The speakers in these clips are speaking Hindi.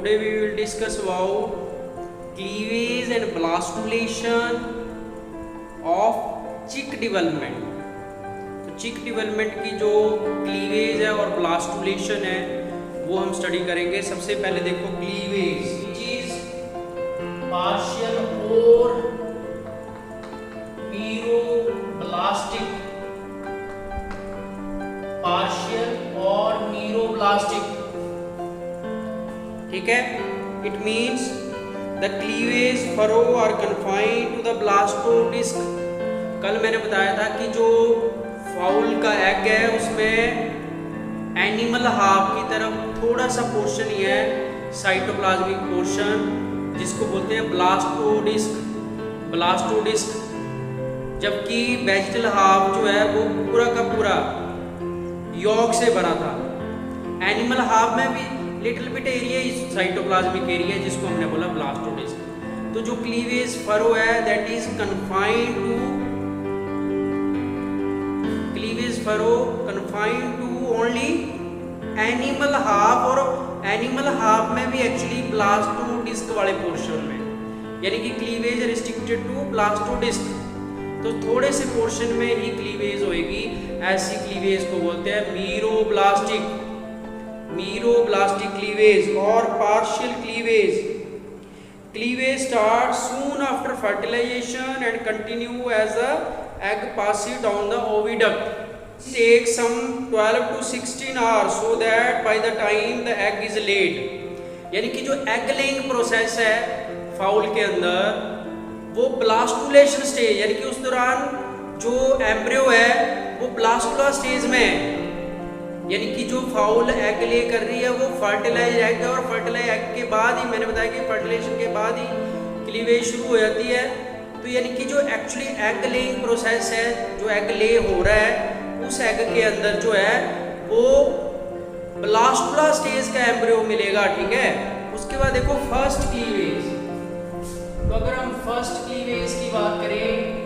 today we will discuss about cleavage and blastulation of चिक डेवलपमेंट। तो चिक डेवलपमेंट की जो क्लीवेज है और ब्लास्टुलेशन है वो हम स्टडी करेंगे। सबसे पहले देखो क्लीवेज विच इज पार्शियल और मीरोब्लास्टिक, पार्शियल और मीरोब्लास्टिक, ठीक है। It means the cleavage furrow are confined to the blastodisc. कल मैंने बताया था कि जो फाउल का एग है उसमें एनिमल हाफ की तरफ थोड़ा सा पोर्शन ही है साइटोप्लाज्मिक पोर्शन, जिसको बोलते हैं ब्लास्टोडिस्क, ब्लास्टोडिस्क। जबकि वेजिटल हाफ जो है वो पूरा का पूरा यॉक से बना था। एनिमल हाफ में भी little bit area cytoplasmic area जिसको हमने बोला ब्लास्टोडिस्क। तो जो क्लीवेज फरो है that is confined to, cleavage furrow confined to only animal half, और एनिमल हाफ में भी एक्चुअली ब्लास्टोडिस्क वाले पोर्शन में, यानी कि क्लीवेज रिस्ट्रिक्टेड टू ब्लास्टोडिस्क। तो थोड़े से पोर्शन में ही क्लीवेज होएगी, ऐसी क्लीवेज को बोलते हैं मीरोब्लास्टिक, मीरोब्लास्टिक क्लीवेज और partial cleavage. Cleavage start soon after fertilization and continue as a egg passes down the oviduct. Take some 12 to 16 hours so that by the time the egg is laid, यानी कि जो एग लेइंग प्रोसेस है फाउल के अंदर वो ब्लास्टुलेशन स्टेज, यानी कि उस दौरान जो एम्ब्रियो है वो ब्लास्टुला स्टेज में है। यानी कि जो फाउल एग ले कर रही है वो फर्टिलाइज एग है, और फर्टिलाइज एग के बाद ही मैंने बताया कि फर्टिलाइजेशन के बाद ही क्लीवेज शुरू हो जाती है। तो यानी कि जो एक्चुअली एग लेइंग प्रोसेस है, जो एग ले हो रहा है उस एग के अंदर जो है वो ब्लास्टुला स्टेज का एम्ब्रियो मिलेगा, ठीक है। उसके बाद देखो फर्स्ट क्लीवेज। तो अगर हम फर्स्ट क्लीवेज की बात करें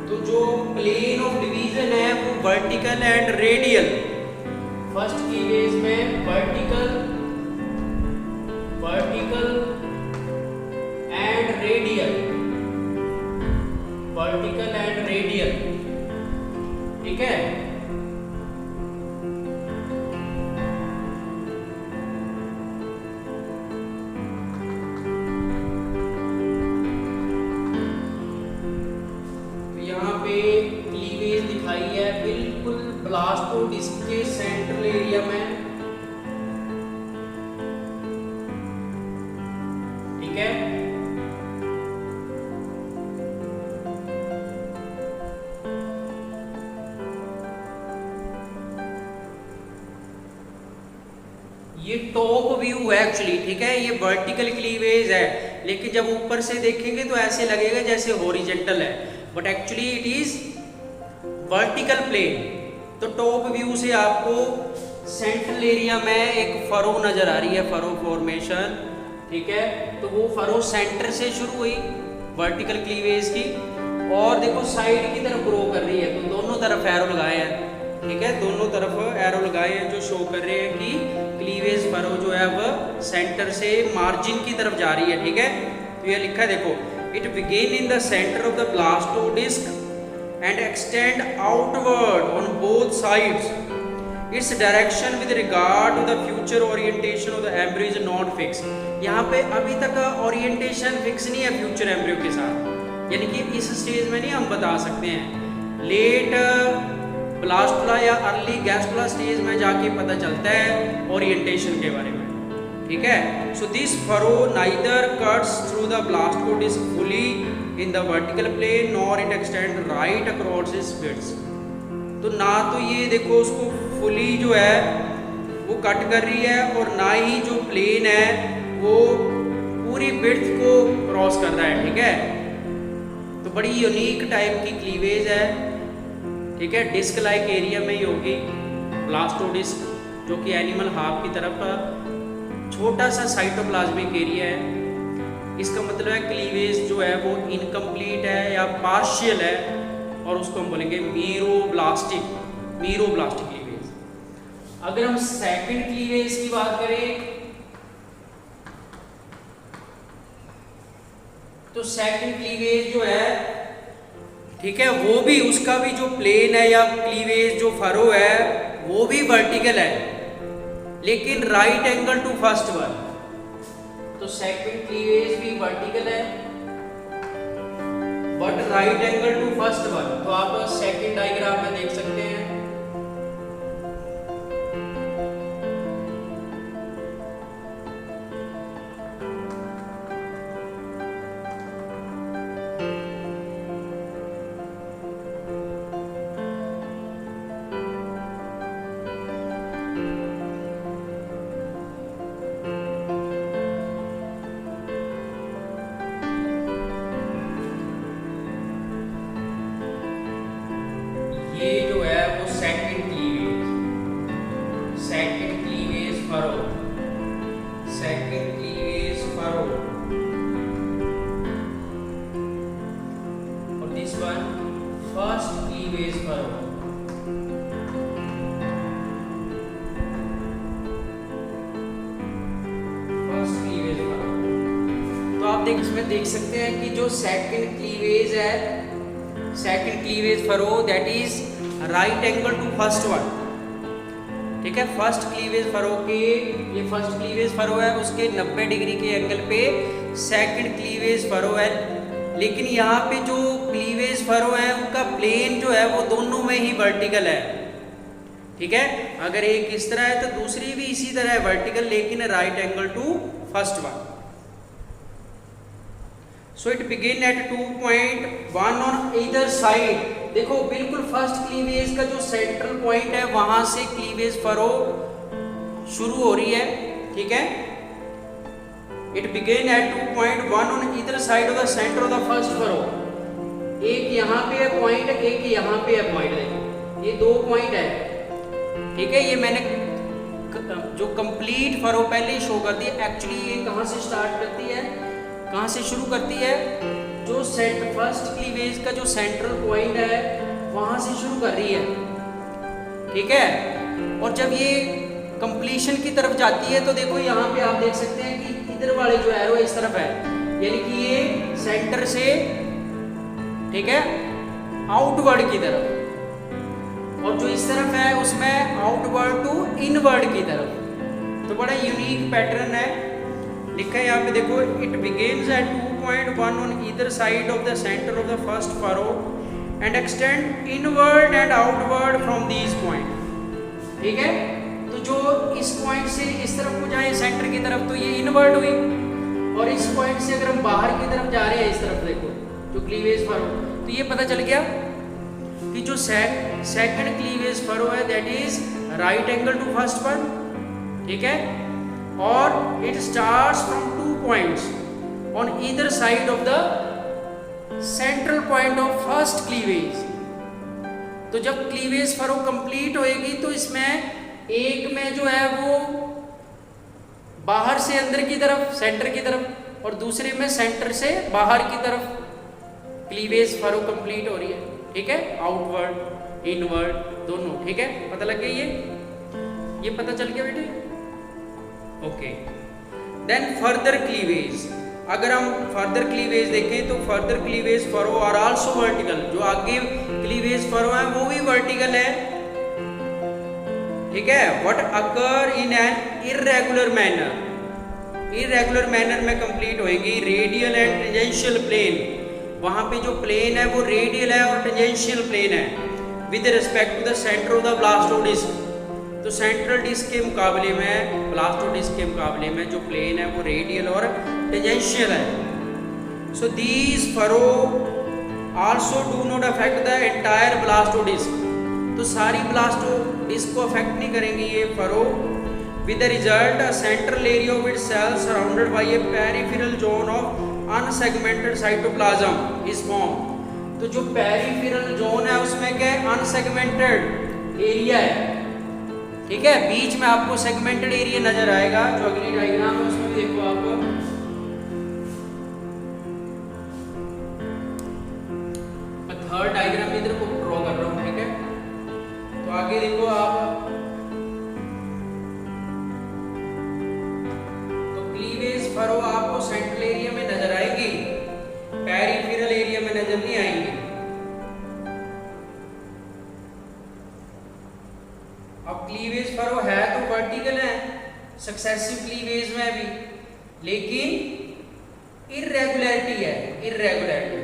तो जो प्लेन ऑफ डिवीजन है वो vertical and radial. First cleavage में vertical and radial, vertical and radial, ठीक है। तो यहाँ पे क्लीवेज दिखाई है बिल्कुल ब्लास्टोडिस्क के सेंट्रल एरिया में, ठीक है। ये टॉप व्यू है एक्चुअली, ठीक है। ये वर्टिकल क्लीवेज है, लेकिन जब ऊपर से देखेंगे तो ऐसे लगेगा जैसे हॉरिजॉन्टल है, but actually it is vertical plane. तो टॉप व्यू से आपको सेंट्रल एरिया में एक फरो नजर आ रही है, फरो फॉर्मेशन, ठीक है। तो वो फरो सेंटर से शुरू हुई वर्टिकल क्लीवेज की, और देखो साइड की तरफ ग्रो कर रही है। तो दोनों तरफ एरो लगाए हैं, ठीक है, दोनों तरफ एरो लगाए हैं जो शो कर रहे हैं कि क्लीवेज फरो जो है वह सेंटर से मार्जिन की तरफ जा रही है, ठीक है। तो ये लिखा है देखो, it begin in the centre of the blastodisc and extend outward on both sides. Its direction with regard to the future orientation of the embryo is not fix. यहाँ पे अभी तक ओरिएंटेशन फिक्स नहीं है फ्यूचर एम्ब्रियो के साथ, यानी कि इस स्टेज में नहीं हम बता सकते हैं। लेट ब्लास्टुला या अर्ली गैस्टुला स्टेज में जाके पता चलता है ओरिएंटेशन के बारे में, ठीक है। So this furrow neither cuts through the blastodisc fully in the vertical plane nor it extend right across its bits. तो ना तो ये देखो उसको फुली जो है वो कट कर रही है, और ना ही जो प्लेन है वो पूरी बिड्थ को क्रॉस कर रहा है, ठीक है। तो बड़ी यूनिक टाइप की क्लीवेज है, ठीक है। डिस्क लाइक एरिया में ही होगी ब्लास्टोडिस्क, जो कि एनिमल हाफ की तरफ छोटा सा साइटोप्लाज्मिक एरिया है। इसका मतलब है क्लीवेज जो है वो इनकम्प्लीट है या पार्शियल है, और उसको हम बोलेंगे मीरोब्लास्टिक, मीरोब्लास्टिक क्लीवेज। अगर हम सेकंड क्लीवेज की बात करें तो सेकंड क्लीवेज जो है, ठीक है, वो भी उसका भी जो प्लेन है या क्लीवेज जो फरो है वो भी वर्टिकल है, लेकिन right angle to first one. तो सेकंड क्लीवेज भी वर्टिकल है but right angle to first one. तो आप सेकंड डायग्राम में देख सकते हैं। ये जो है वो second cleavage furrow, second cleavage furrow, और this one first cleavage furrow. First cleavage furrow. तो आप इसमें देख सकते हैं कि जो सेकंड क्लीवेज है, second cleavage furrow that is right angle to first one, ठीक है। फर्स्ट क्लीवेज फरो के, ये फर्स्ट क्लीवेज फरो है, उसके 90 डिग्री के एंगल पे सेकंड क्लीवेज फरो है, लेकिन यहाँ पे जो क्लीवेज फरो है उनका प्लेन जो है वो दोनों में ही वर्टिकल है, ठीक है। अगर एक इस तरह है तो दूसरी भी इसी तरह है वर्टिकल, लेकिन right angle to first one. So it begin at 2.1 on either side. देखो बिल्कुल फर्स्ट क्लीवेज का जो सेंट्रल पॉइंट है वहां से क्लीवेज फरो शुरू हो रही है, ठीक है। It begin at 2.1 on either side of the centre of the first furrow. एक यहाँ पे है पॉइंट, एक यहाँ पे है पॉइंट। देखो ये दो पॉइंट है, ठीक है। ये मैंने जो कंप्लीट फरो पहले ही शो कर दी। एक्चुअली ये कहाँ से स्टार्ट करती है, कहाँ से शुरू करती है, जो फर्स्ट क्लीवेज का जो सेंट्रल पॉइंट है वहां से शुरू कर रही है, ठीक है। और जब ये कंप्लीशन की तरफ जाती है तो देखो यहाँ पे आप देख सकते हैं कि इधर वाले जो एरो इस तरफ है, यानी कि ये सेंटर से, ठीक है, आउटवर्ड की तरफ, और जो इस तरफ है उसमें आउटवर्ड टू इनवर्ड की तरफ। तो बड़ा यूनिक पैटर्न है, लिखा है यहाँ पे देखो, it begins at 2.1 on either side of the centre of the first furrow and extend inward and outward from these point, ठीक है। तो जो इस पॉइंट से इस तरफ को जाए सेंटर की तरफ तो ये इनवर्ड हुई, और इस पॉइंट से अगर हम बाहर की तरफ जा रहे हैं इस तरफ देखो जो क्लीवेज फरो, तो ये पता चल गया कि जो सेकंड क्लीवेज फरो है that is right angle to first one, ठीक है। और it starts from 2 points on either side of the central point of first cleavage। तो जब क्लीवेज फरो कंप्लीट होएगी तो इसमें एक में जो है वो बाहर से अंदर की तरफ, सेंटर की तरफ, और दूसरे में सेंटर से बाहर की तरफ क्लीवेज फरो कंप्लीट हो रही है, ठीक है। आउटवर्ड इनवर्ड दोनों, ठीक है। पता लग गया ये पता चल गया बेटे, ओके। देन फर्दर क्लीवेज, अगर हम फर्दर क्लीवेज देखें तो further cleavage furrow are also vertical. जो आगे क्लीवेज फरो है वो भी वर्टिकल है, ठीक है। What occur in an irregular manner, irregular manner में कंप्लीट होएगी। रेडियल एंड टेंजेंशियल प्लेन, वहां पे जो प्लेन है वो रेडियल है और टेंजेंशियल प्लेन है with respect to the centre of the blastodisc. तो सेंट्रल डिस्क के मुकाबले में, ब्लास्टोडिस्क के मुकाबले में जो प्लेन है वो रेडियल और टेंजेंशियल है। So these furrow also do not affect the entire blastodisc. तो सारी ब्लास्टोडिस्क को अफेक्ट नहीं करेंगे ये furrow. With the result a central area of its cell surrounded by a peripheral zone of unsegmented cytoplasm is form. तो जो पेरिफेरल जोन है उसमें क्या है, अनसेगमेंटेड एरिया है, ठीक है। बीच में आपको सेगमेंटेड एरिया नजर आएगा, जो अगली डायग्राम है उसमें भी देखो आप। मैं थर्ड डायग्राम इधर को ड्रॉ कर रहा हूँ, ठीक है। तो आगे देखो आप, सक्सेसिव क्लीवेज में भी, लेकिन इर्रेगुलरिटी है, इर्रेगुलरिटी।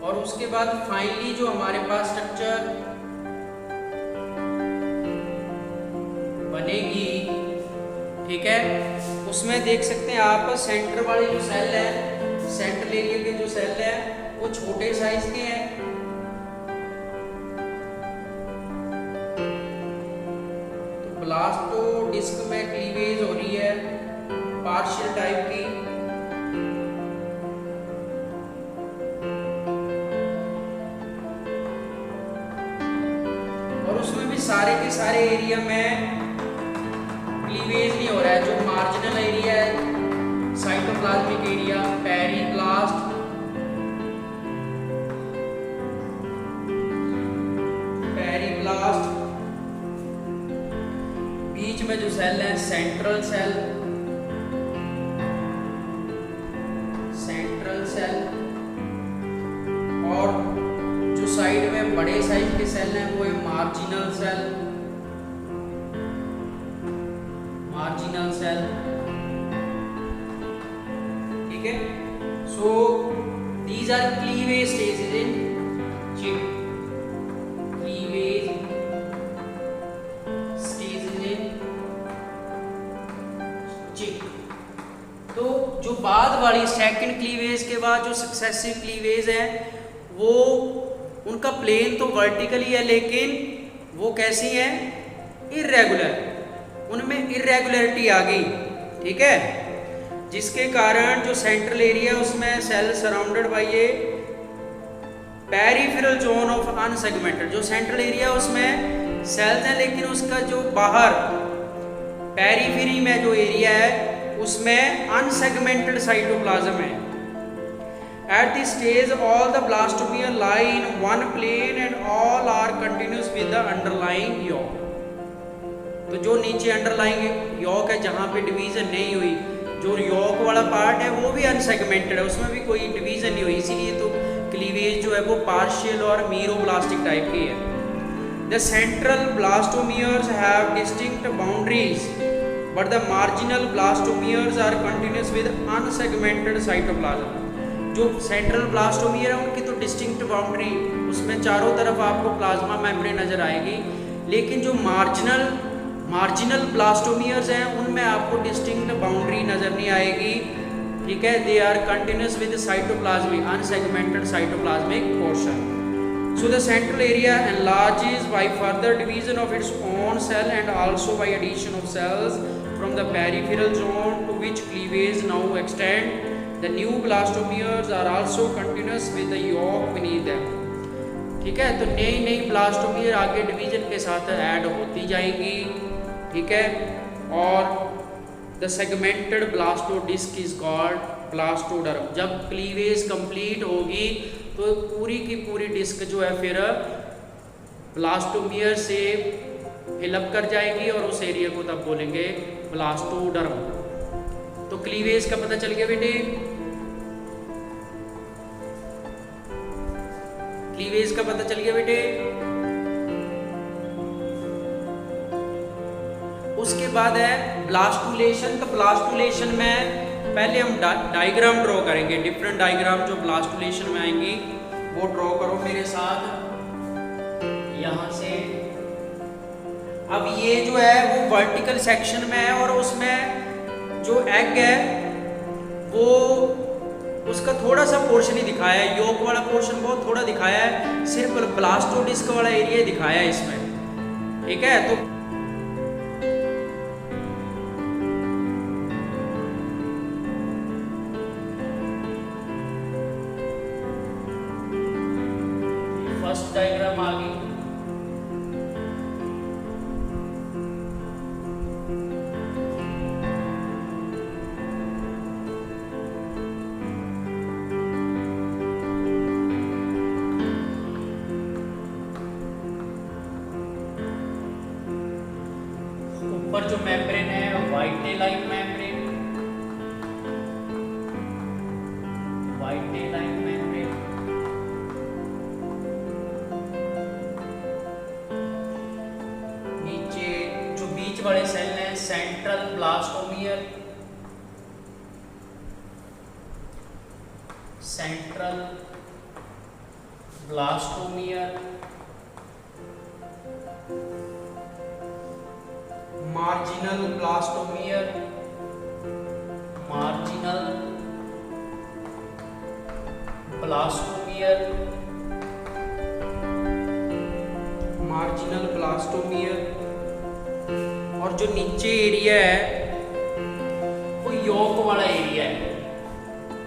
और उसके बाद फाइनली जो हमारे पास स्ट्रक्चर बनेगी, ठीक है, उसमें देख सकते हैं आप सेंटर वाले जो सेल है, सेंट्रल एरिया के जो सेल है वो छोटे साइज के हैं, तो ब्लास्टो डिस्क में क्लीवेज हो रही है पार्शियल टाइप की। और उसमें भी सारे के सारे एरिया में क्लीवेज नहीं हो रहा है। जो मार्जिनल एरिया है, साइटोप्लाज्मिक एरिया, पेरीब्लास्ट, पेरीब्लास्ट, बीच में जो सेल है सेंट्रल सेल, सेंट्रल सेल, और जो साइड में बड़े साइज के सेल हैं वो है मार्जिनल सेल, मार्जिनल सेल, ठीक है। So these are cleavage stages in chip, cleavage stages in chip. तो जो बाद वाली सेकंड क्लीवेज के बाद जो सक्सेसिव क्लीवेज है वो उनका प्लेन तो वर्टिकली है, लेकिन वो कैसी है, इर्रेगुलर, उनमें इर्रेगुलरिटी आ गई, ठीक है, जिसके कारण जो सेंट्रल एरिया उसमें cell surrounded by a peripheral zone of unsegmented. जो सेंट्रल एरिया उसमें सेल्स हैं, लेकिन उसका जो बाहर पेरिफेरी में जो एरिया है उसमें अनसेगमेंटेड साइटोप्लाज्म है। At this stage, all the blastomere lie in one plane and all are continuous with the underlying yolk. तो जो नीचे अंडरलाइंग यॉक है जहाँ पे डिवीजन नहीं हुई, जो यॉक वाला पार्ट है वो भी अनसेगमेंटेड है, उसमें भी कोई डिवीजन नहीं हुई, इसीलिए तो क्लीवेज जो है वो पार्शियल और मीरोब्लास्टिक टाइप की है। The central blastomeres have distinct boundaries, but the marginal blastomeres are continuous with unsegmented cytoplasm. जो सेंट्रल ब्लास्टोमियर है उनकी तो डिस्टिंक्ट बाउंड्री, उसमें चारों तरफ आपको प्लाज्मा मेम्ब्रेन नजर आएगी, लेकिन जो मार्जिनल ब्लास्टोमियर्स हैं उनमें आपको डिस्टिंक्ट बाउंड्री नजर नहीं आएगी, ठीक है। They are continuous with cytoplasmic unsegmented cytoplasmic portion. So the central area enlarges by further division of its own cell and also by addition of cells from the peripheral zone to which cleavage now extend. The new blastomeres are also continuous with the yolk beneath them, ठीक है। तो नई नई ब्लास्टोमियर आगे डिवीजन के साथ ऐड होती जाएंगी, ठीक है। और the segmented blastodisc is called blastoderm. जब क्लीवेज कंप्लीट होगी तो पूरी की पूरी डिस्क जो है फिर ब्लास्टोमियर से फिलअप कर जाएगी और उस एरिया को तब बोलेंगे ब्लास्टोडर्म। तो क्लीवेज का पता चल गया बेटे, क्लीवेज का पता चल गया बेटे। उसके बाद है ब्लास्टुलेशन। तो ब्लास्टुलेशन में पहले हम डायग्राम ड्रॉ करेंगे, डिफरेंट डायग्राम जो ब्लास्टुलेशन में आएंगी वो ड्रॉ करो मेरे साथ यहां से। अब ये जो है वो वर्टिकल सेक्शन में है और उसमें जो एग है वो उसका थोड़ा सा पोर्शन ही दिखाया है, योक वाला पोर्शन बहुत थोड़ा दिखाया है, सिर्फ ब्लास्टोडिस्क वाला एरिया दिखाया है इसमें, ठीक है। तो फर्स्ट डायग्राम आ गई। ऊपर जो मेम्ब्रेन है vitelline membrane, vitelline membrane, central blastomere, central blastomere, marginal blastomere, marginal blastomere, marginal blastomere, और जो नीचे एरिया है वो यॉक वाला एरिया है।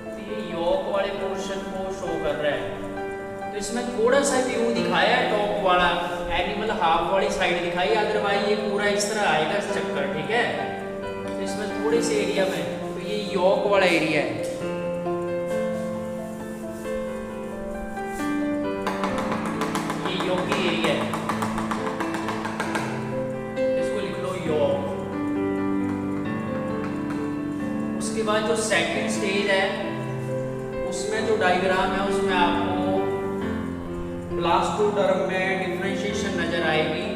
तो ये यॉक वाले पोर्शन को शो कर रहा है। तो इसमें थोड़ा सा व्यू दिखाया है टॉप वाला, एनिमल हाफ वाली साइड दिखाई, अदरवाइज ये पूरा इस तरह आएगा इस चक्कर, ठीक है। तो इसमें थोड़े से एरिया में तो ये यॉक वाला एरिया है, ये यॉकी एरिया है, इसको लिख लो यॉक। उसके बाद जो सेकंड स्टेज है उसमें जो डायग्राम है उसमें आपको ब्लास्टोडर्म में डिफरेंशिएशन नजर आएगी।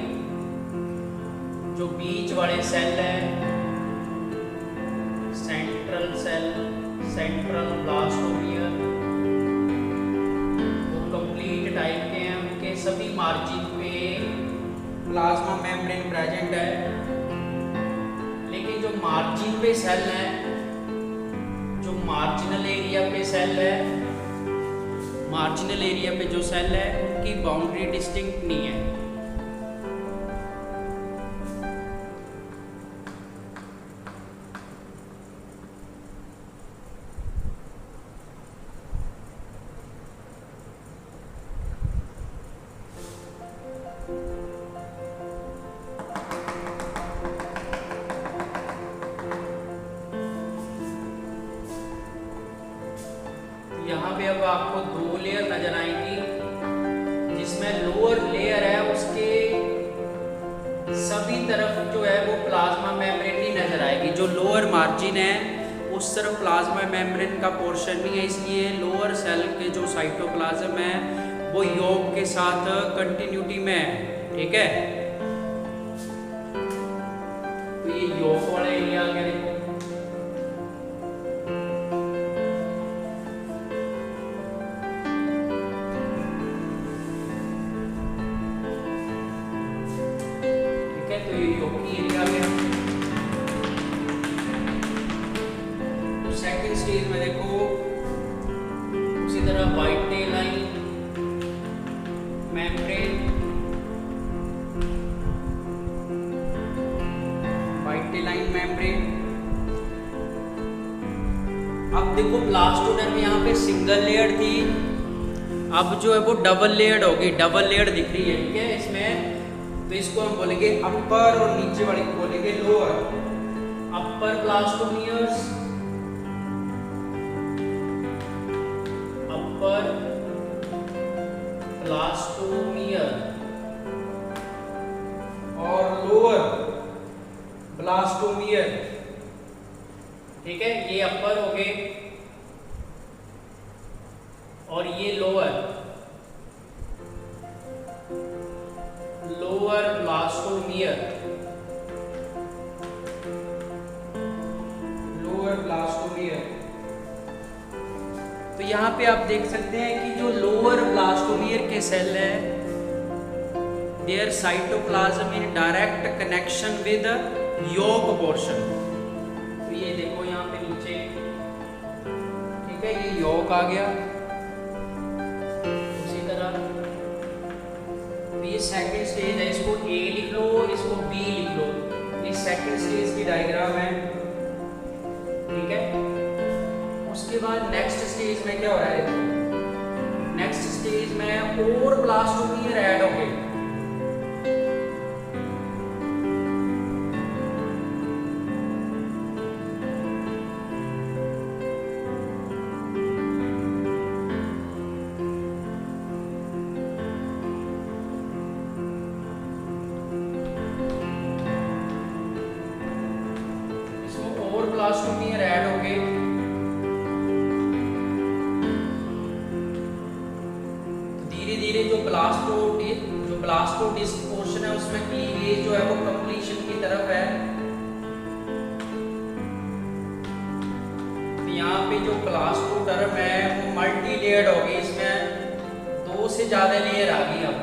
जो बीच वाले सेल है, सेंट्रल सेल, सेंट्रल ब्लास्टोमियर, वो कंप्लीट टाइप के हैं, उनके सभी मार्जिन पे प्लाज्मा मेम्ब्रेन प्रेजेंट है। लेकिन जो मार्जिन पे सेल है, जो मार्जिनल एरिया पे सेल है, मार्जिनल एरिया पे जो सेल है उनकी बाउंड्री डिस्टिंक्ट नहीं है। यहाँ पे अब आपको दो लेयर नजर आएंगी, जिसमें लोअर लेयर है उसके सभी तरफ जो है वो प्लाज्मा मेम्ब्रेन नहीं नजर आएगी। जो लोअर मार्जिन है उस तरफ प्लाज्मा मेम्ब्रेन का पोर्शन नहीं है, इसलिए लोअर सेल के जो साइटोप्लाज्म है वो यॉक के साथ कंटिन्यूटी में है, ठीक है। तो ये यॉक वाला एरिया आ गया, देखो। तो ये यॉकी एरिया में तो सेकंड स्टेज में देखो उसी तरह vitelline membrane, vitelline membrane. अब देखो ब्लास्टोडर्म यहाँ पे सिंगल लेयर थी, अब जो है वो डबल लेयर्ड होगी, डबल लेयर दिख रही है, ठीक है इसमें। तो इसको हम बोलेंगे अपर और नीचे वाली को बोलेंगे lower. Upper blastomeres, upper blastomere और लोअर ब्लास्टोमियर, ठीक है। ये अपर हो गए और ये lower, lower blastomere, lower blastomere. तो यहाँ पे आप देख सकते हैं कि जो लोअर ब्लास्टोमियर के सेल है their cytoplasm in direct connection with yolk portion. तो ये देखो यहाँ पे नीचे, ठीक है, ये यॉक आ गया। उसी तरह ये सेकंड स्टेज है, इसको ए लिख लो, इसको बी लिख लो। ये सेकंड स्टेज की डायग्राम है, ठीक है। उसके बाद नेक्स्ट स्टेज में क्या हो रहा है, नेक्स्ट स्टेज में और ब्लास्टोमियर ऐड हो गए। ब्लास्टोमियर ऐड हो गए। धीरे धीरे जो ब्लास्टोडिस्क पोर्शन है उसमें क्लीवेज जो है वो कंप्लीशन की तरफ है। पे जो ब्लास्टोडर्म है वो मल्टी लेयर्ड होगी, इसमें 2 से ज्यादा लेयर आ गई। अब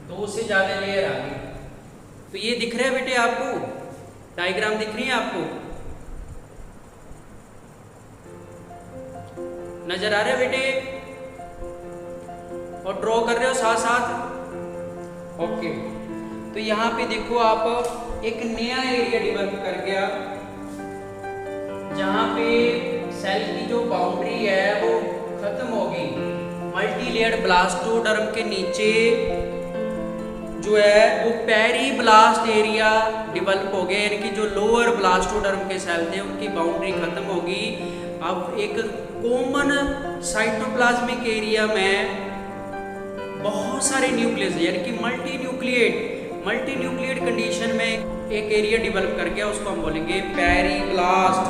दो से ज्यादा लेयर आ गई। तो ये दिख रहा है बेटे आपको, डायग्राम दिख रही है आपको, नजर आ रहा है बेटे? और ड्रॉ कर रहे हो साथ साथ? ओके। तो यहाँ पे देखो आप एक नया एरिया डेवलप कर गया, जहां पे सेल की जो बाउंड्री है वो खत्म होगी। मल्टी लेयर्ड ब्लास्टोडर्म के नीचे जो है वो पेरीब्लास्ट एरिया डेवलप हो गया, यानी कि जो लोअर ब्लास्टोडर्म के सेल थे उनकी बाउंड्री खत्म होगी। अब एक कॉमन साइटोप्लाज्मिक एरिया में बहुत सारे न्यूक्लियस यानी कि मल्टी न्यूक्लिएट कंडीशन में एक एरिया डेवलप कर गया, उसको हम बोलेंगे पेरीब्लास्ट।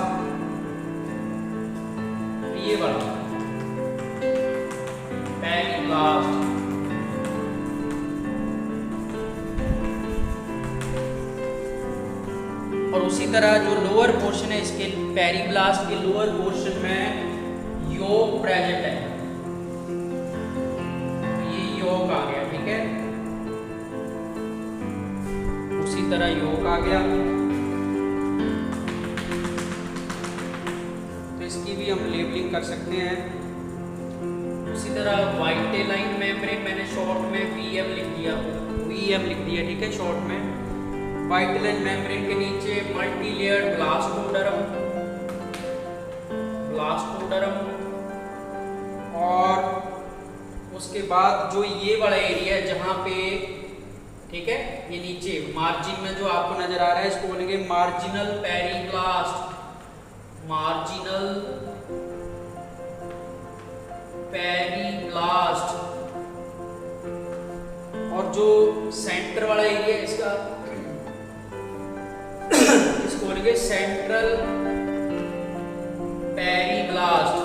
ये वाला पेरीब्लास्ट। और उसी तरह जो लोअर पोर्शन है इसके पेरीब्लास्ट के लोअर पोर्शन में योग प्रेजेंट है, ये योग आ गया, ठीक है। उसी तरह योग आ गया, तो इसकी भी हम लेबलिंग कर सकते हैं। उसी तरह वाइटेलाइन मेम्ब्रेन मैंने शॉर्ट में वीएम लिख दिया, ठीक है, शॉर्ट में। वाइटेलाइन मेम्ब्रेन के नीचे मल्टी लेयर्ड ब्लास्टोडर्म, और उसके बाद जो ये वाला एरिया है जहां पे, ठीक है, ये नीचे मार्जिन में जो आपको नजर आ रहा है इसको बोलेंगे मार्जिनल पेरीब्लास्ट। और जो सेंटर वाला एरिया है इसको बोलेंगे सेंट्रल पेरीब्लास्ट।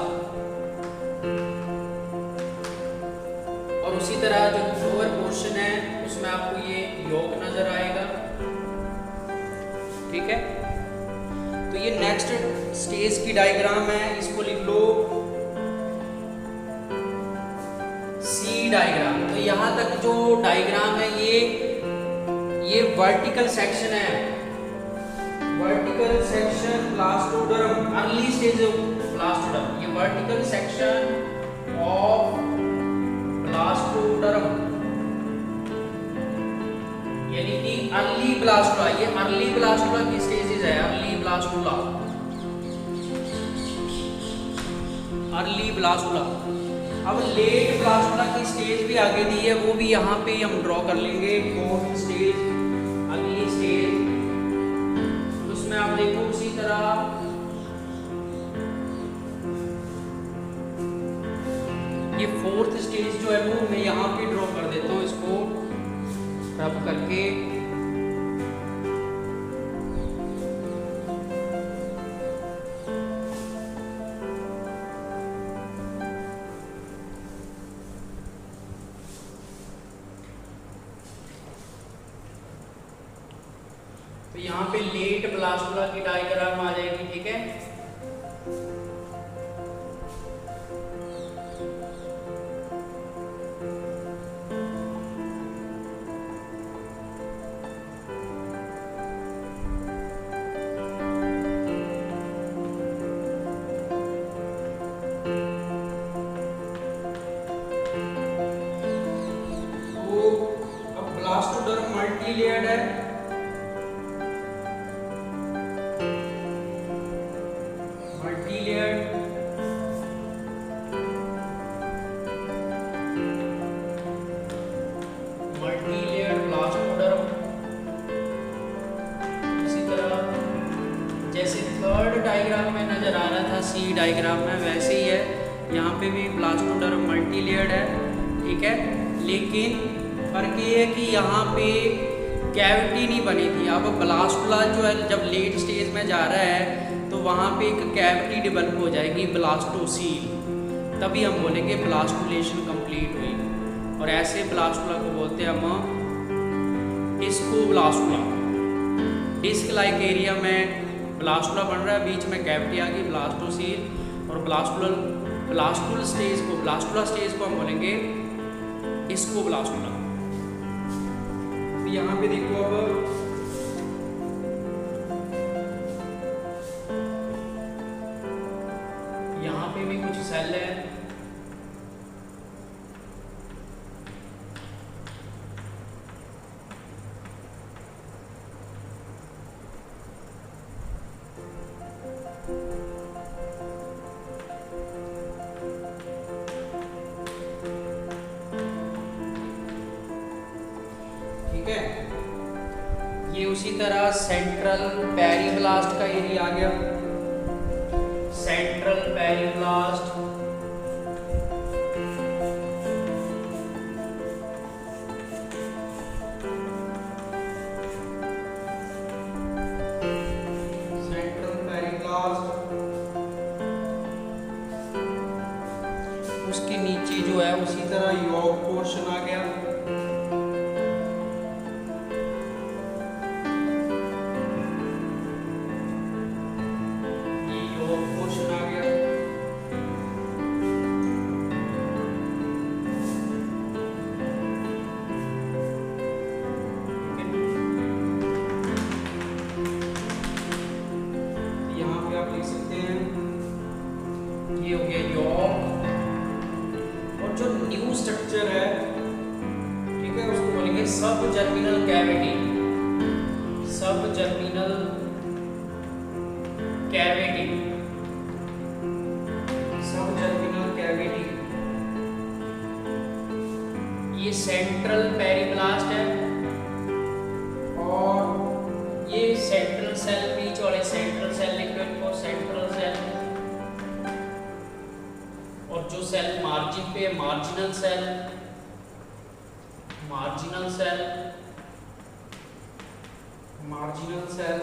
और उसी तरह जो लोअर पोर्शन है उसमें आपको ये योग नजर आएगा, ठीक है। तो ये नेक्स्ट स्टेज की डायग्राम है, इसको लिख लो सी डायग्राम। तो यहां तक जो डायग्राम है ये वर्टिकल सेक्शन है, vertical section blastoderm, early stage of blastoderm. ये वर्टिकल सेक्शन ऑफ ब्लास्टोडर्म यानी कि अर्ली ब्लास्टुला। ये अर्ली ब्लास्टुला की स्टेजेस है, अर्ली ब्लास्टुला। अब लेट ब्लास्टुला की स्टेज भी आगे दी है, वो भी यहाँ पे हम ड्रॉ कर लेंगे। फोर्थ स्टेज, अगली स्टेज, उसमें आप देखो उसी तरह ये फोर्थ स्टेज जो है वो मैं यहाँ पे ड्रॉ कर देता हूँ, इसको रब करके। तो यहाँ पे लेट ब्लास्टुला की डायग्राम आ जाएगी, ठीक है। तो अब ब्लास्टोडर्म मल्टी लेयर्ड है, डायग्राम में नजर आ रहा था सी डायग्राम में, वैसे ही है। यहाँ पे भी ब्लास्टोडर्म मल्टी लेयर्ड है, ठीक है। लेकिन फर्क ये है कि यहाँ पे कैविटी नहीं बनी थी। अब ब्लास्टुला जो है जब लेट स्टेज में जा रहा है तो वहाँ पे एक कैविटी डेवलप हो जाएगी, ब्लास्टोसील, तभी हम बोलेंगे ब्लास्टुलेशन कंप्लीट हुई। और ऐसे ब्लास्टुला को बोलते हैं हम डिस्कोब्लास्टुला। डिस्क लाइक एरिया में ब्लास्टुला बन रहा है, बीच में कैविटी आ गई ब्लास्टोसील, और ब्लास्टुला स्टेज को हम बोलेंगे इसको ब्लास्टुला। यहाँ पे देखो अब यहाँ पे भी कुछ सेल है, ठीक है। ये उसी तरह सेंट्रल पेरिब्लास्ट का एरिया आ गया, सेंट्रल पेरिब्लास्ट, उसके नीचे जो है उसी तरह यॉर्क पोर्शन आ गया, ये यॉर्क पोर्शन आ गया। यहाँ पे आप लिख सकते हैं ये हो गया यॉर्क, और जो न्यू स्ट्रक्चर है, ठीक है, उसको बोलेंगे subgerminal cavity, subgerminal cavity, subgerminal cavity. ये सेंट्रल पेरिब्लास्ट है, और ये सेंट्रल सेल, बीच वाले सेंट्रल सेल लिख लो इनको, सेंट्रल सेल, और जो सेल मार्जिन पे है marginal cell, marginal cell, marginal cell.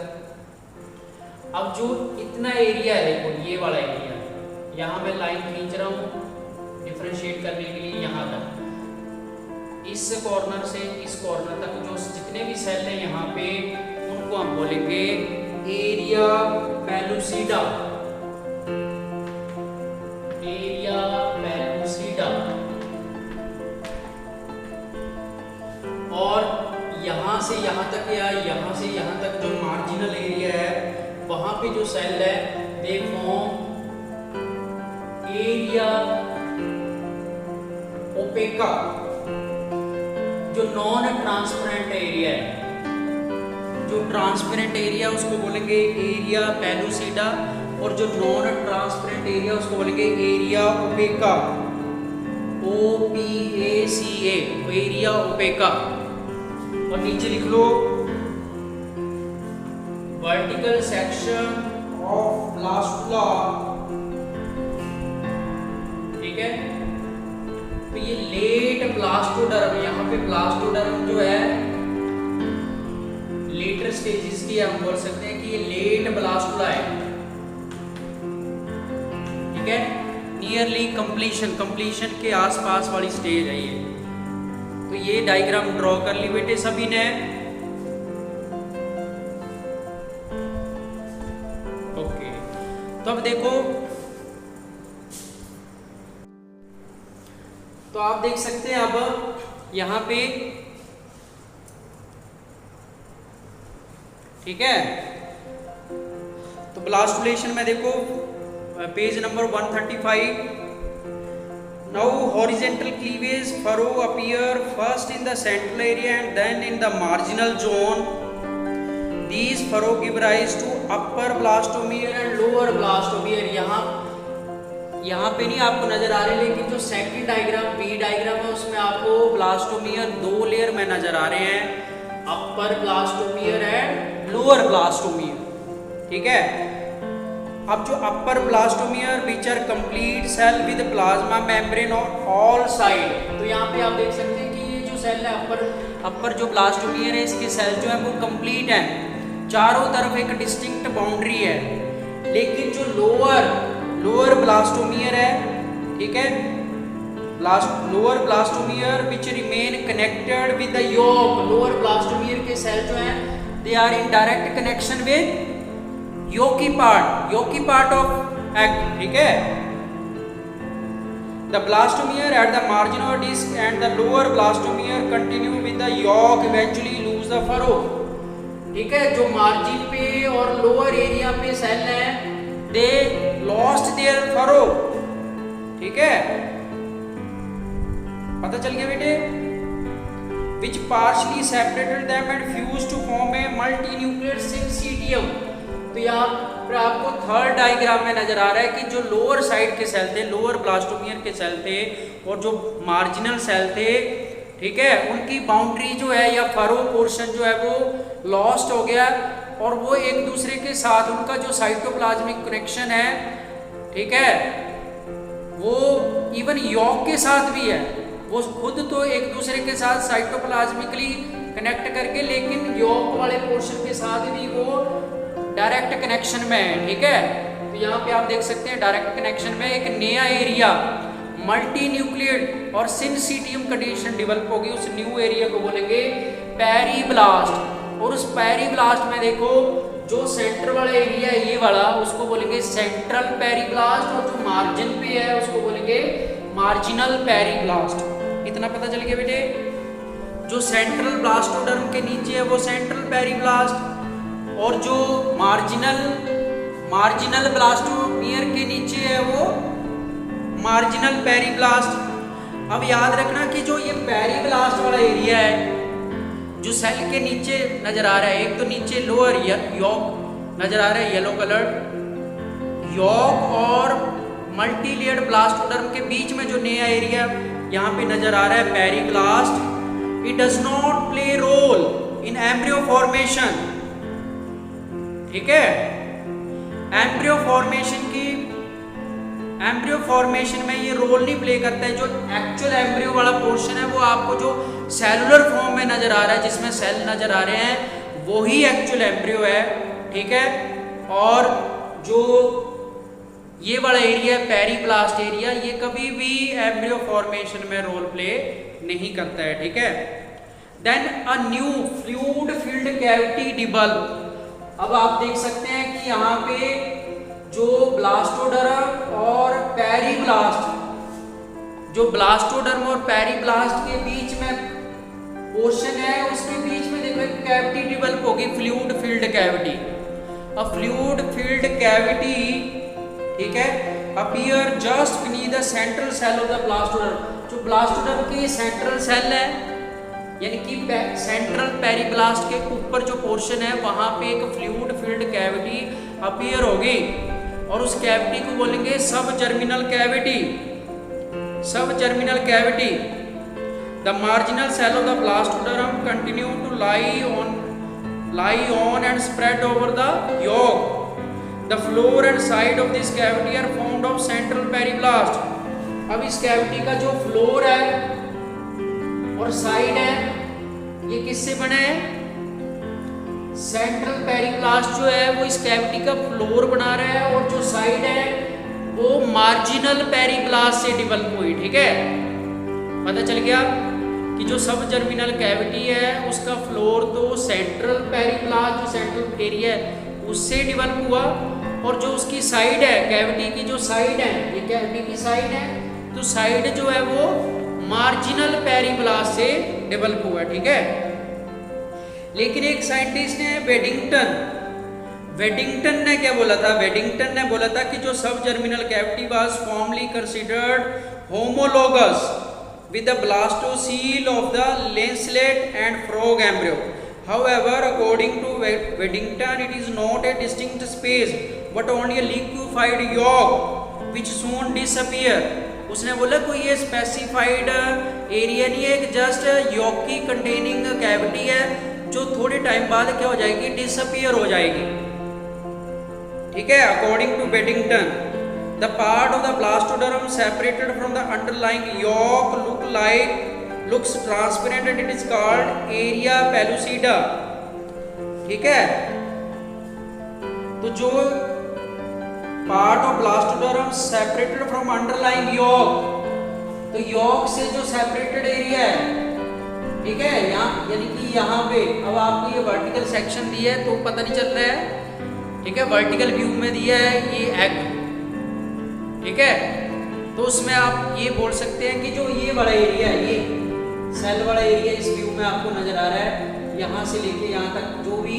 अब जो इतना एरिया है, देखो ये वाला एरिया, यहाँ मैं लाइन खींच रहा हूँ डिफरेंशिएट करने के लिए, यहाँ तक, इस कॉर्नर से इस कॉर्नर तक जो जितने भी सेल हैं यहाँ पे, उनको हम बोलेंगे एरिया पेलुसिडा, एरिया पेलुसिडा। और यहाँ से यहाँ तक या यहाँ से यहाँ तक जो मार्जिनल एरिया है, वहां पे जो सेल है दे फॉर्म एरिया ओपेका, जो नॉन ट्रांसपेरेंट एरिया है, जो ट्रांसपेरेंट एरिया उसको बोलेंगे एरिया पेलुसिडा, और जो नॉन ट्रांसपेरेंट एरिया उसको बोलेंगे एरिया ओपेका, OPACA, एरिया ओपेका। और नीचे लिख लो वर्टिकल सेक्शन ऑफ ब्लास्टुला, ठीक है। तो ये लेट ब्लास्टोडर्म, यहाँ पे ब्लास्टोडर्म जो है लेटर स्टेजेस की हम बोल सकते हैं कि ये लेट ब्लास्टुला है, ठीक है, नियरली कंप्लीशन के आसपास वाली स्टेज है ये। तो ये डायग्राम ड्रॉ कर ली बेटे सभी ने, ओके। तो अब देखो, तो आप देख सकते हैं अब यहाँ पे, ठीक है। तो ब्लास्टुलेशन में देखो page number 135, now horizontal cleavage furrow appear first in the central area and then in the marginal zone. These furrow give rise to upper blastomere and lower blastomere. यहाँ पे नहीं आपको नजर आ रहे, लेकिन जो सेकंड डायग्राम बी डायग्राम है उसमें आपको ब्लास्टोमियर 2 लेयर में नजर आ रहे हैं, upper blastomere and lower blastomere, ठीक है। अब जो upper blastomere which are complete cell with plasma membrane on all side, तो यहाँ पे आप देख सकते हैं कि ये जो सेल है अपर जो ब्लास्टोमियर है, इसके सेल जो है वो कंप्लीट है, चारों तरफ एक डिस्टिंक्ट बाउंड्री है। लेकिन जो लोअर ब्लास्टोमियर है, ठीक है, lower blastomere which remain connected with the yolk, lower blastomere के सेल जो है they are in direct connection with yolky part of egg, ठीक है। The blastomere at the margin of disc and the lower blastomere continue with the yolk, eventually lose the furrow, ठीक है। जो मार्जिन पे और लोअर एरिया पे सेल है, they lost their furrow, ठीक है। पता चल गया बेटे, which partially separated them and fused to form a multinucleate syncytium। तो यहाँ पर आपको थर्ड डायग्राम में नजर आ रहा है कि जो लोअर साइड के सेल थे, लोअर ब्लास्टोमियर के सेल थे और जो मार्जिनल सेल थे, ठीक है, उनकी बाउंड्री जो है या फरो पोर्शन जो है वो लॉस्ट हो गया और वो एक दूसरे के साथ उनका जो साइटोप्लाज्मिक कनेक्शन है, ठीक है, वो इवन यॉक के साथ भी है। वो खुद तो एक दूसरे के साथ साइटोप्लाज्मिकली कनेक्ट करके, लेकिन यॉक वाले पोर्शन के साथ भी वो डायरेक्ट कनेक्शन में है, ठीक है। तो यहाँ पे आप देख सकते हैं डायरेक्ट कनेक्शन में एक नया एरिया मल्टी न्यूक्लियड और सिंसिटियम कंडीशन डेवलप होगी। उस न्यू एरिया को बोलेंगे पेरीब्लास्ट। और उस पेरीब्लास्ट में देखो जो सेंटर वाला एरिया है ये वाला, उसको बोलेंगे सेंट्रल पेरीब्लास्ट, और जो मार्जिन पे है उसको बोलेंगे मार्जिनल पेरीब्लास्ट। इतना पता चल गया बेटे। जो सेंट्रल ब्लास्टोडर्म के नीचे है वो सेंट्रल पेरीब्लास्ट, और जो मार्जिनल ब्लास्टोमियर के नीचे है वो मार्जिनल पेरीब्लास्ट। अब याद रखना कि जो ये पेरीब्लास्ट वाला एरिया है जो सेल के नीचे नजर आ रहा है, एक तो नीचे लोअर यॉक नजर आ रहा है येलो कलर, यॉक और मल्टीलेयर्ड ब्लास्टोडर्म के बीच में जो नया एरिया यहाँ पे नजर आ रहा है periblast, it does not play role in embryo formation, ठीक है। एम्ब्रियो फॉर्मेशन में ये रोल नहीं प्ले करता है। जो एक्चुअल एम्ब्रियो वाला पोर्शन है वो आपको जो सेलुलर फॉर्म में नजर आ रहा है, जिसमें सेल नजर आ रहे हैं, वही एक्चुअल एम्ब्रियो है, ठीक है। और जो ये वाला एरिया पेरीब्लास्ट एरिया, ये कभी भी एम्ब्रियो फॉर्मेशन में रोल प्ले नहीं करता है, ठीक है। Then a new fluid filled cavity develop. अब आप देख सकते हैं कि यहाँ पे जो ब्लास्टोडर्म और पेरीब्लास्ट, जो ब्लास्टोडर्म और पेरीब्लास्ट के बीच में पोर्शन है, उसके बीच में देखो एक कैविटी डेवलप होगी, फ्लूइड फील्ड कैविटी। अब फ्लूइड फील्ड कैविटी, ठीक है, appear just beneath the central cell of the blastoderm. जो ब्लास्टोडर्म की सेंट्रल सेल है, यानी कि सेंट्रल पेरीब्लास्ट के ऊपर जो पोर्शन है वहां पे एक फ्लूइड फील्ड कैविटी अपीयर होगी, और उस कैविटी को बोलेंगे subgerminal cavity. Subgerminal cavity. The marginal cell of the blastoderm continue to lie on and spread over the yolk. The floor and side of this cavity are formed of central periblast. अब इस कैविटी का जो फ्लोर है और साइड है ये किससे बने हैं? सेंट्रल पेरीब्लास्ट जो है वो इस कैविटी का फ्लोर बना रहा है, और जो साइड है वो मार्जिनल पेरीब्लास्ट से डेवलप हुई, ठीक है। पता चल गया कि जो सब जर्मिनल कैविटी है उसका फ्लोर तो सेंट्रल पेरीब्लास्ट, जो सेंट्रल एरिया है उससे डेवलप हुआ, और जो उसकी साइड है, कैविटी की जो साइड है, ये कैविटी की साइड है, तो साइड जो है वो मार्जिनल पेरीब्लास्ट से डेवलप हुआ, ठीक है। लेकिन एक साइंटिस्ट ने वेडिंगटन ने क्या बोला था? वेडिंगटन ने बोला था कि जो सब germinal cavity was formally considered homologous with the blastocele of the lancelet and frog embryo. However, according to Weddington, it is not a distinct space but only a liquefied yolk which soon disappear. उसने बोला कोई ये स्पेसिफाइड एरिया नहीं है, एक जस्ट यॉकी कंटेनिंग कैविटी है जो थोड़े टाइम बाद क्या हो जाएगी? डिसअपियर हो जाएगी, ठीक है। According to Waddington, the part of the blastoderm separated from the underlying yolk looks transparent and it is called area pellucida, ठीक है। तो जो part of blastoderm separated from underlying yolk, तो yolk से जो separated area है, ठीक है। यहाँ यानी कि यहाँ पे अब आपको ये वर्टिकल सेक्शन दिया है तो पता नहीं चल रहा है, ठीक है। वर्टिकल व्यू में दिया है ये एग, ठीक है। तो उसमें आप ये बोल सकते हैं कि जो ये बड़ा एरिया है, ये सेल वाला एरिया इस व्यू में आपको नजर आ रहा है, यहाँ से लेके यहाँ तक जो भी,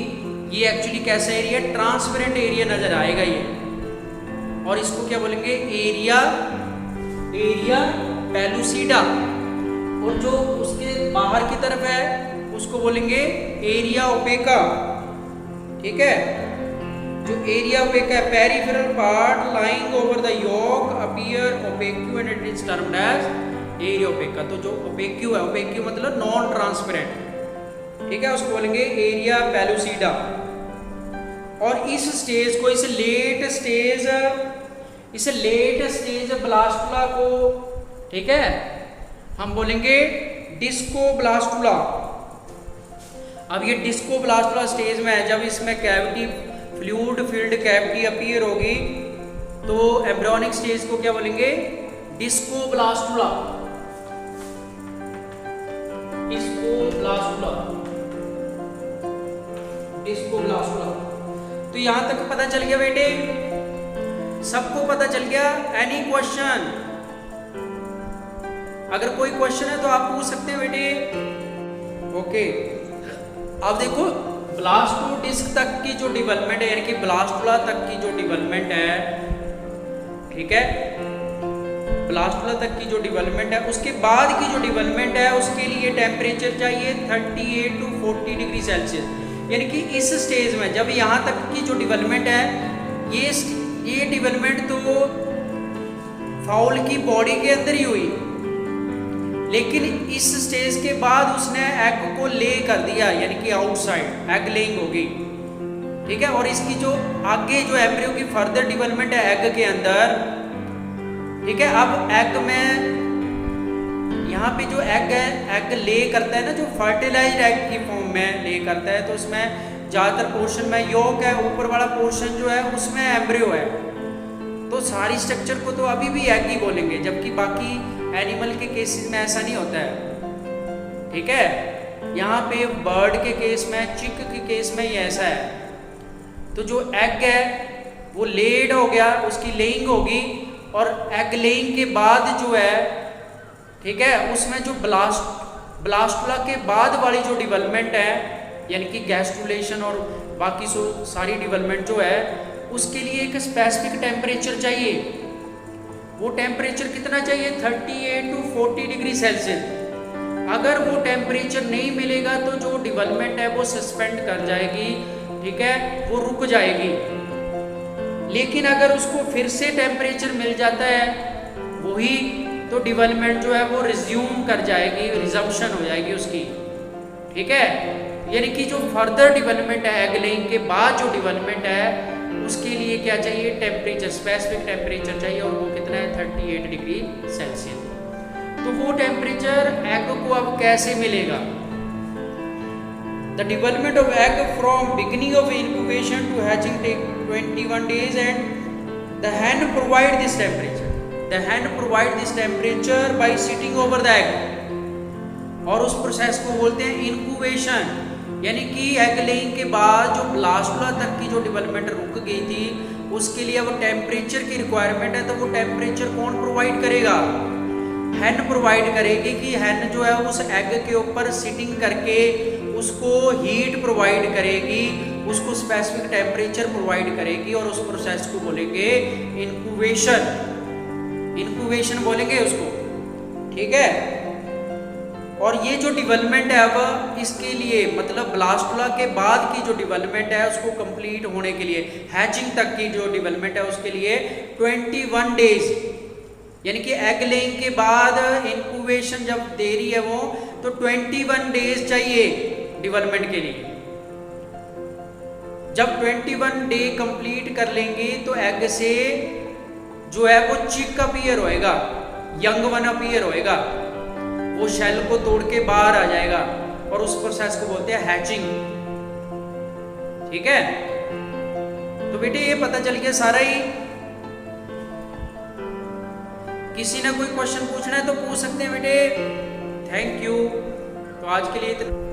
ये एक्चुअली कैसा एरिया, ट्रांसपेरेंट एरिया नजर आएगा ये। और इसको क्या बोलेंगे, एरिया पेलुसिडा। और जो उसके बाहर की तरफ है उसको बोलेंगे एरिया ओपेका, ठीक है। जो एरिया ओपेका है, peripheral part lying over the yolk appear opaque and it is termed as area opaca. तो जो ओपेक्यू है, ओपेक्यू मतलब नॉन ट्रांसपेरेंट, ठीक है, उसको बोलेंगे एरिया पेलुसिडा। और इस स्टेज को, इस लेट स्टेज ब्लास्टुला को, ठीक है, हम बोलेंगे डिस्कोब्लास्टुला। अब ये डिस्कोब्लास्टुला स्टेज में है, जब इसमें cavity, fluid filled cavity appear होगी तो एम्ब्रियोनिक स्टेज को क्या बोलेंगे, डिस्कोब्लास्टुला। तो यहां तक पता चल गया बेटे, सबको पता चल गया। एनी क्वेश्चन, अगर कोई क्वेश्चन है तो आप पूछ सकते हैं बेटे। ओके, अब देखो ब्लास्टो डिस्क तक की जो डेवलपमेंट है, यानी कि ब्लास्टुला तक की जो डेवलपमेंट है, ठीक है, ब्लास्टुला तक की जो डेवलपमेंट है, उसके बाद की जो डेवलपमेंट है उसके लिए टेम्परेचर चाहिए 38 to 40 डिग्री सेल्सियस। यानी कि इस स्टेज में जब यहाँ तक की जो डेवलपमेंट है, ये डेवलपमेंट तो फाउल की बॉडी के अंदर ही हुई, लेकिन इस स्टेज के बाद उसने एग को ले कर दिया, यानी कि आउटसाइड एग लेइंग होगी, ठीक है। और इसकी जो आगे जो एम्ब्रियो की फर्दर डेवलपमेंट है एग के अंदर, ठीक है। अब एग में यहाँ पे जो एग है, एग ले करता है ना, जो फर्टिलाइज्ड एग की फॉर्म में ले करता है, तो उसमें ज़्यादातर पोर्शन में योक है, ऊपर वाला पोर्शन जो है उसमें एम्ब्रियो है। तो सारी स्ट्रक्चर को तो अभी भी एग ही बोलेंगे, जबकि बाकी एनिमल के केसेस में ऐसा नहीं होता है, ठीक है। यहाँ पे बर्ड के केस में, चिक के केस में ये ऐसा है। तो जो एग है वो लेड हो गया, उसकी लेइंग होगी, और एग लेइंग के बाद जो है, ठीक है, उसमें जो ब्लास्टुला के बाद वाली जो डेवलपमेंट है, यानी कि गैस्ट्रुलेशन और बाकी सारी डेवलपमेंट जो है, उसके लिए एक स्पेसिफिक टेम्परेचर चाहिए। वो टेम्परेचर कितना चाहिए, 38 to 40 डिग्री सेल्सियस। अगर वो टेम्परेचर नहीं मिलेगा तो जो डेवलपमेंट है वो सस्पेंड कर जाएगी, ठीक है, वो रुक जाएगी। लेकिन अगर उसको फिर से टेम्परेचर मिल जाता है वही, तो डेवलपमेंट जो है वो रिज्यूम कर जाएगी, रिजम्पशन हो जाएगी उसकी, ठीक है। यानी कि जो फर्दर डेवलपमेंट है एग लेइंग के बाद जो डेवलपमेंट है, उसके लिए क्या चाहिए, टेम्परेचर, स्पेसिफिक टेम्परेचर चाहिए, और वो कितना है, 38 डिग्री सेल्सियस। तो वो टेम्परेचर एग को अब कैसे मिलेगा, the development of egg from beginning of incubation to hatching take 21 days and the hen provide this temperature. The hen provide this temperature by sitting over the egg. और उस प्रोसेस को बोलते हैं इंक्यूबेशन। यानी कि एग लेइंग के बाद जो ब्लास्टुला तक की जो डेवलपमेंट रुक गई थी, उसके लिए वो टेम्परेचर की रिक्वायरमेंट है, तो वो टेम्परेचर कौन प्रोवाइड करेगा, हैन प्रोवाइड करेगी। कि हैन जो है उस एग के ऊपर सिटिंग करके उसको हीट प्रोवाइड करेगी, उसको स्पेसिफिक टेम्परेचर प्रोवाइड करेगी, और उस प्रोसेस को बोलेंगे इंक्यूबेशन। इंक्यूबेशन बोलेंगे उसको, ठीक है। और ये जो डेवलपमेंट है, अब इसके लिए मतलब ब्लास्टुला के बाद की जो डेवलपमेंट है उसको कंप्लीट होने के लिए, हैचिंग तक की जो डेवलपमेंट है उसके लिए 21 डेज, यानी कि एग लेइंग के बाद इंक्यूबेशन जब दे रही है वो, तो 21 डेज चाहिए डेवलपमेंट के लिए। जब 21 डे कंप्लीट कर लेंगे तो एग से जो है वो चिक अपीयर होएगा, यंग वन अपीयर होएगा, वो शेल को तोड़ के बाहर आ जाएगा, और उस प्रोसेस को बोलते हैं हैचिंग, ठीक है। तो बेटे ये पता चल गया सारा ही। किसी ने कोई क्वेश्चन पूछना है तो पूछ सकते हैं बेटे। Thank you. तो आज के लिए इतना